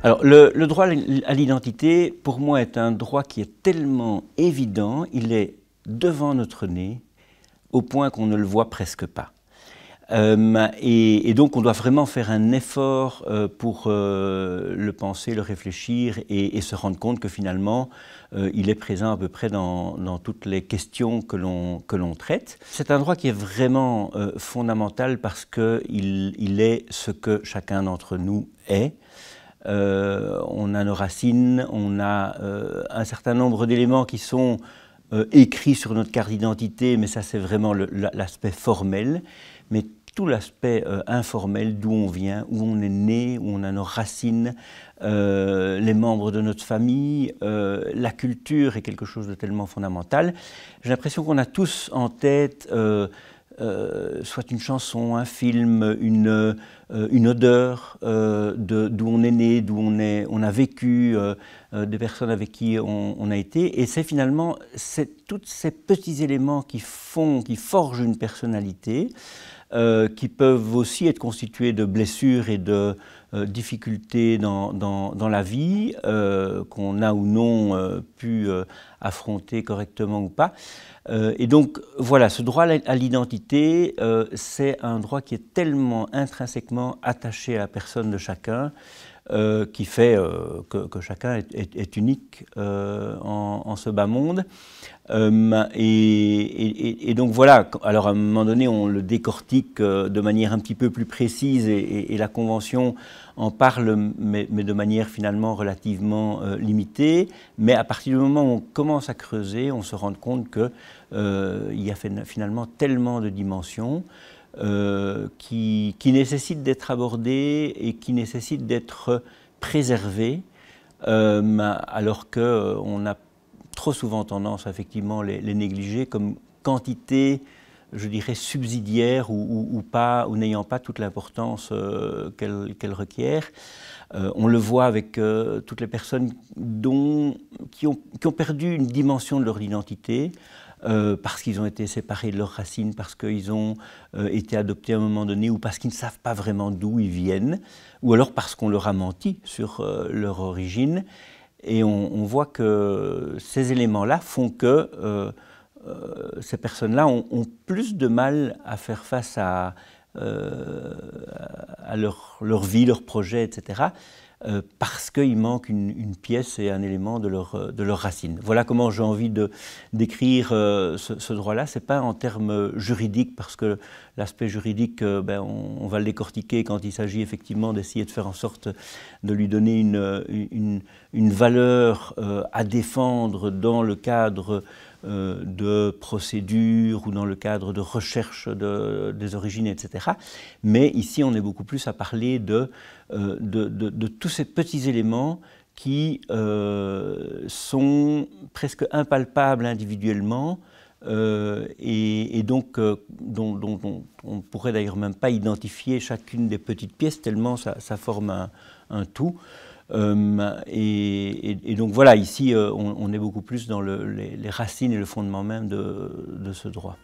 Alors, le droit à l'identité, pour moi, est un droit qui est tellement évident, il est devant notre nez, au point qu'on ne le voit presque pas. Et donc, on doit vraiment faire un effort pour le penser, le réfléchir et se rendre compte que finalement, il est présent à peu près dans toutes les questions que l'on traite. C'est un droit qui est vraiment fondamental parce qu'il est ce que chacun d'entre nous est. On a nos racines, on a un certain nombre d'éléments qui sont écrits sur notre carte d'identité, mais ça c'est vraiment l'aspect formel. Mais tout l'aspect informel, d'où on vient, où on est né, où on a nos racines, les membres de notre famille, la culture est quelque chose de tellement fondamental. J'ai l'impression qu'on a tous en tête soit une chanson, un film, une odeur d'où on est né, d'où on a vécu, des personnes avec qui on a été. Et c'est finalement tous ces petits éléments qui forgent une personnalité, qui peuvent aussi être constitués de blessures et de difficultés dans la vie, qu'on a ou non pu affronter correctement ou pas. Et donc voilà, ce droit à l'identité, c'est un droit qui est tellement intrinsèquement attaché à la personne de chacun, qui fait que chacun est unique en ce bas monde. Et donc voilà, alors à un moment donné on le décortique de manière un petit peu plus précise et la Convention en parle mais de manière finalement relativement limitée, mais à partir du moment où on commence à creuser, on se rend compte qu'il y a finalement tellement de dimensions qui nécessitent d'être abordées et qui nécessitent d'être préservées, alors qu'on a trop souvent tendance à effectivement les négliger comme quantité, je dirais, subsidiaire ou pas, ou n'ayant pas toute l'importance qu'elle requiert. On le voit avec toutes les personnes qui ont perdu une dimension de leur identité, parce qu'ils ont été séparés de leurs racines, parce qu'ils ont été adoptés à un moment donné, ou parce qu'ils ne savent pas vraiment d'où ils viennent, ou alors parce qu'on leur a menti sur leur origine. Et on voit que ces éléments-là font que ces personnes-là ont plus de mal à faire face à leur vie, leurs projets, etc., parce qu'il manque une pièce et un élément de leur racine. Voilà comment j'ai envie de décrire ce droit-là. Ce n'est pas en termes juridiques, parce que l'aspect juridique, on va le décortiquer quand il s'agit effectivement d'essayer de faire en sorte de lui donner une valeur à défendre dans le cadre de procédures ou dans le cadre de recherche des origines, etc. Mais ici, on est beaucoup plus à parler de tous ces petits éléments qui sont presque impalpables individuellement, et donc dont on ne pourrait d'ailleurs même pas identifier chacune des petites pièces, tellement ça forme un tout. Et donc voilà, ici on est beaucoup plus dans les racines et le fondement même de ce droit.